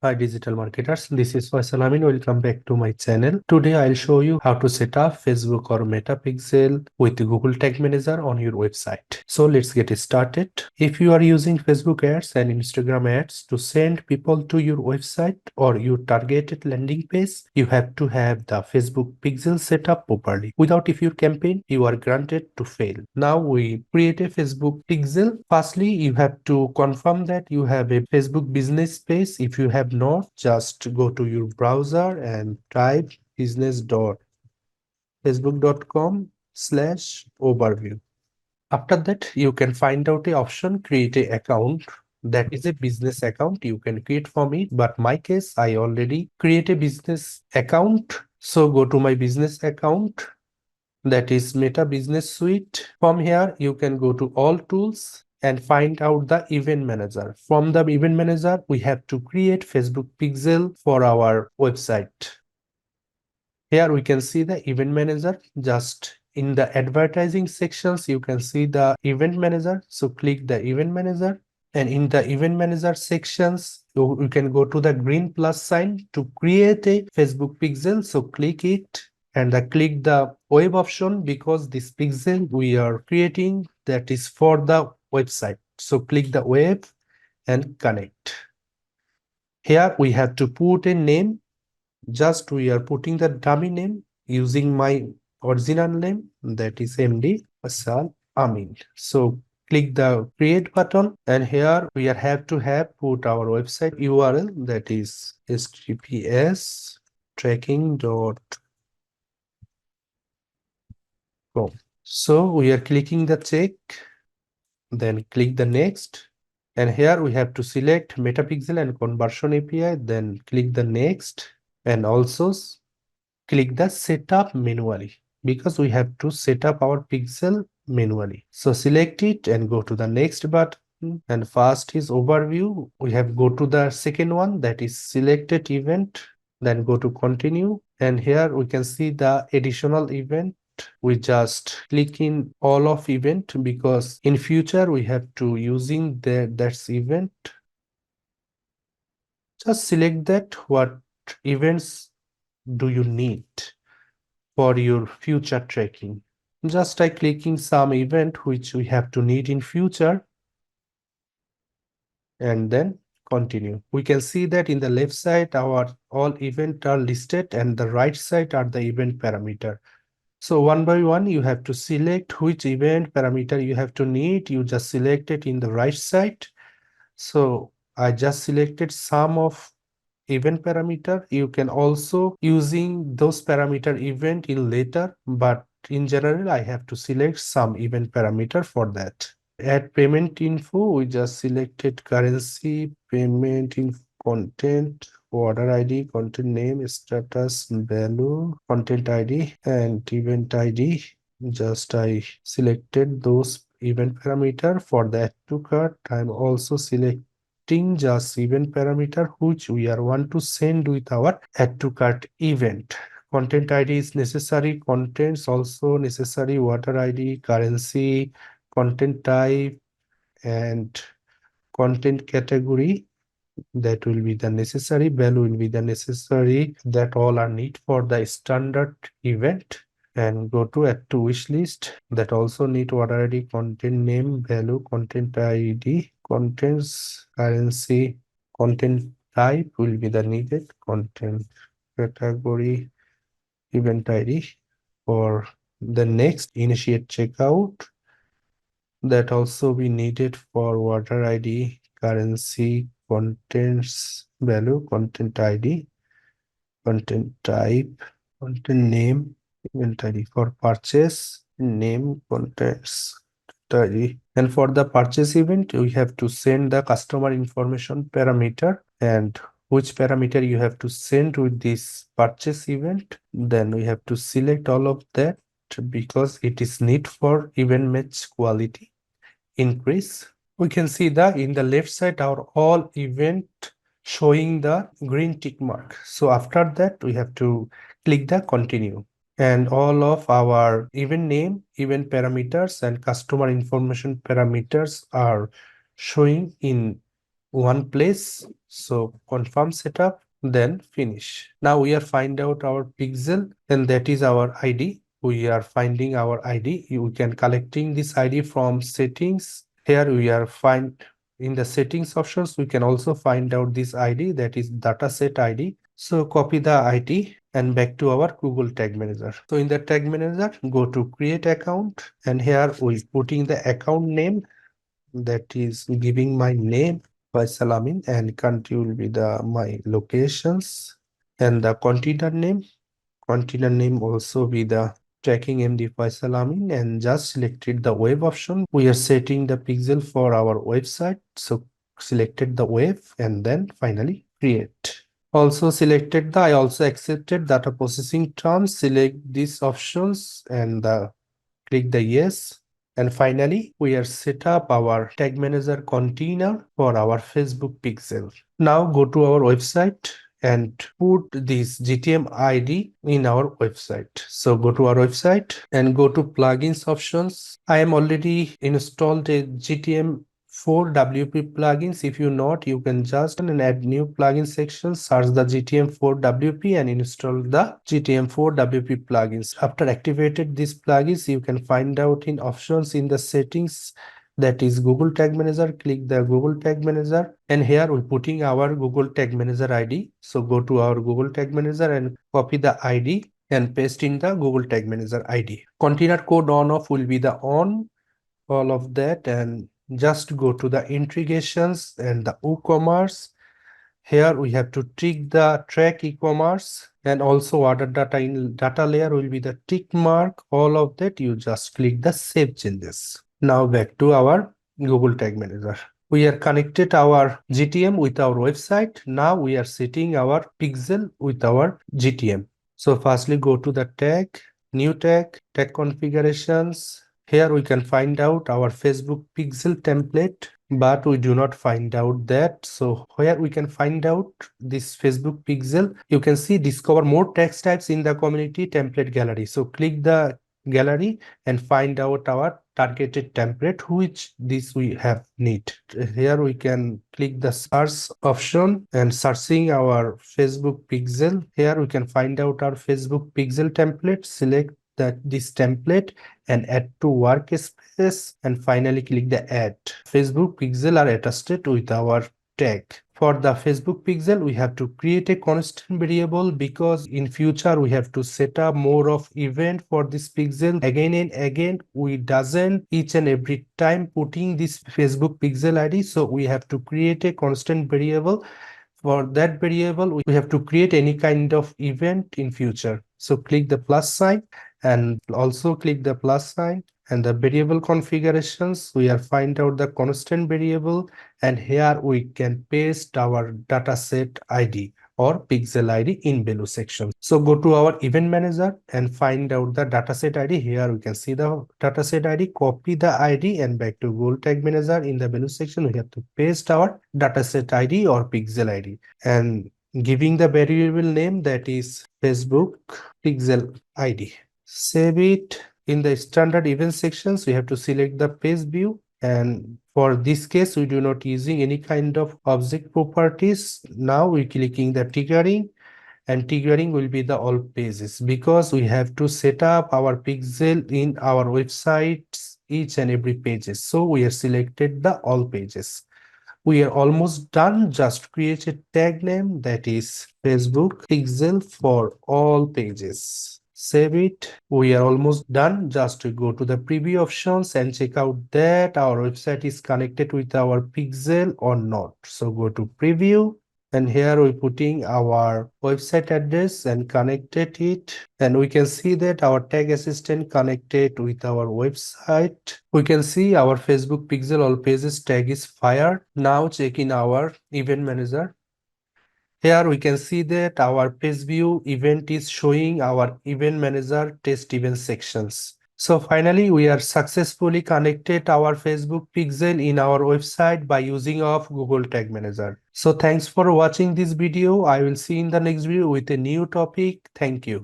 Hi digital marketers, this is Faisal Amin. Welcome back to my channel. Today I'll show you how to set up Facebook or Meta Pixel with Google Tag Manager on your website. So let's get started. If you are using Facebook ads and Instagram ads to send people to your website or your targeted landing page, you have to have the Facebook Pixel set up properly. Without if your campaign, you are granted to fail. Now we create a Facebook Pixel. Firstly, you have to confirm that you have a Facebook business page. If you have not, just go to your browser and type business.facebook.com/overview. After that, you can find out a option, create a account. That is a business account you can create for me, but my case, I already create a business account. So go to my business account, that is Meta Business Suite. From here, you can go to all tools and find out the event manager. From the event manager, we have to create Facebook Pixel for our website. Here we can see the event manager. Just in the advertising sections, you can see the event manager. So click the event manager. And in the event manager sections, you can go to the green plus sign to create a Facebook pixel. So click it and click the web option, because this pixel we are creating, that is for the website. So click the web and connect. Here we have to put a name. Just we are putting the dummy name using my original name, that is MD Faisal Amin. So click the create button, and here we have to put our website URL, that is https tracking.com. So we are clicking the check, then click the next, and here we have to select Metapixel and Conversion API, then click the next, and also click the setup manually, because we have to set up our pixel manually. So select it and go to the next button. And first is overview. We have go to the second one, that is selected event, then go to continue. And here we can see the additional event. We just click in all of event, because in future we have to using that's event. Just select that what events do you need for your future tracking. Just by clicking some event which we have to need in future, and then continue. We can see that in the left side our all event are listed, and the right side are the event parameter. So one by one you have to select which event parameter you have to need. You just select it in the right side. So I just selected some of event parameter. You can also using those parameter event in later, but in general I have to select some event parameter for that. Add payment info, we just selected currency, payment info, content, order ID, content name, status, value, content ID, and event ID. Just I selected those event parameter. For the add to cart, I'm also selecting just event parameter which we are want to send with our add to cart event. Content ID is necessary, contents also necessary, order ID, currency, content type, and content category, that will be the necessary, value will be the necessary. That all are need for the standard event. And go to add to wish list, that also need order ID, content name, value, content ID, contents, currency, content type will be the needed, content category, event ID. For the next, initiate checkout, that also be needed for order ID, currency, contents, value, content ID, content type, content name, event ID. For purchase, name, contents, ID. And for the purchase event, we have to send the customer information parameter, and which parameter you have to send with this purchase event. Then we have to select all of that, because it is need for event match quality increase. We can see that in the left side our all event showing the green tick mark. So after that we have to click the continue, and all of our event name, event parameters, and customer information parameters are showing in one place. So confirm setup, then finish. Now we are find out our pixel, and that is our ID. We are finding our ID. We can collecting this ID from settings. Here we are find in the settings options. We can also find out this ID, that is dataset ID. So copy the ID and back to our Google Tag Manager. So in the Tag Manager, go to create account, and here we putting the account name, that is giving my name Faisal Amin, and country will be the my locations, and the container name also be the tracking MD Faisal Amin, and just selected the web option. We are setting the pixel for our website, so selected the web and then finally create. Also selected the I also accepted data processing terms, select these options and click the yes. And finally, we are set up our tag manager container for our Facebook pixel. Now go to our website and put this GTM ID in our website. So go to our website and go to plugins options. I am already installed a GTM 4 WP plugins. If you not, you can just and add new plugin section, search the GTM 4 WP and install the GTM 4 WP plugins. After activated these plugins, you can find out in options in the settings, that is Google Tag Manager. Click the Google Tag Manager, and here we're putting our Google Tag Manager ID. So go to our Google Tag Manager and copy the ID and paste in the Google Tag Manager ID. Container code on off will be the on, all of that, and just go to the integrations and the WooCommerce. Here we have to tick the track e-commerce, and also order data in data layer will be the tick mark. All of that you just click the save changes. Now back to our Google Tag Manager. We are connected our GTM with our website. Now we are setting our pixel with our GTM. So firstly go to the tag, new tag, tag configurations. Here we can find out our Facebook pixel template, but we do not find out that. So where we can find out this Facebook pixel, you can see discover more text types in the community template gallery. So click the gallery and find out our targeted template, which this we have need. Here we can click the search option and searching our Facebook pixel. Here we can find out our Facebook pixel template, select this template and add to workspace, and finally click the add. Facebook pixel are attached with our tag. For the Facebook pixel, we have to create a constant variable, because in future we have to set up more of event for this pixel again and again. We doesn't each and every time putting this Facebook pixel ID, so we have to create a constant variable. For that variable, we have to create any kind of event in future. So click the plus sign and also click the plus sign, and the variable configurations, we are find out the constant variable, and here we can paste our dataset ID or pixel ID in below section. So go to our event manager and find out the dataset ID. Here we can see the dataset ID, copy the ID and back to Google Tag Manager. In the below section, we have to paste our dataset ID or pixel ID and giving the variable name, that is Facebook pixel ID. Save it. In the standard event sections, we have to select the page view, and for this case we do not using any kind of object properties. Now we clicking the triggering, and triggering will be the all pages, because we have to set up our pixel in our websites each and every pages. So we are selected the all pages. We are almost done. Just create a tag name, that is Facebook pixel for all pages. Save it. We are almost done. Just to go to the preview options and check out that our website is connected with our pixel or not. So go to preview, and here we're putting our website address and connected it, and we can see that our tag assistant connected with our website. We can see our Facebook pixel all pages tag is fired. Now check in our event manager. Here we can see that our PageView event is showing our event manager test event sections. So finally, we are successfully connected our Facebook pixel in our website by using of Google Tag Manager. So thanks for watching this video. I will see you in the next video with a new topic. Thank you.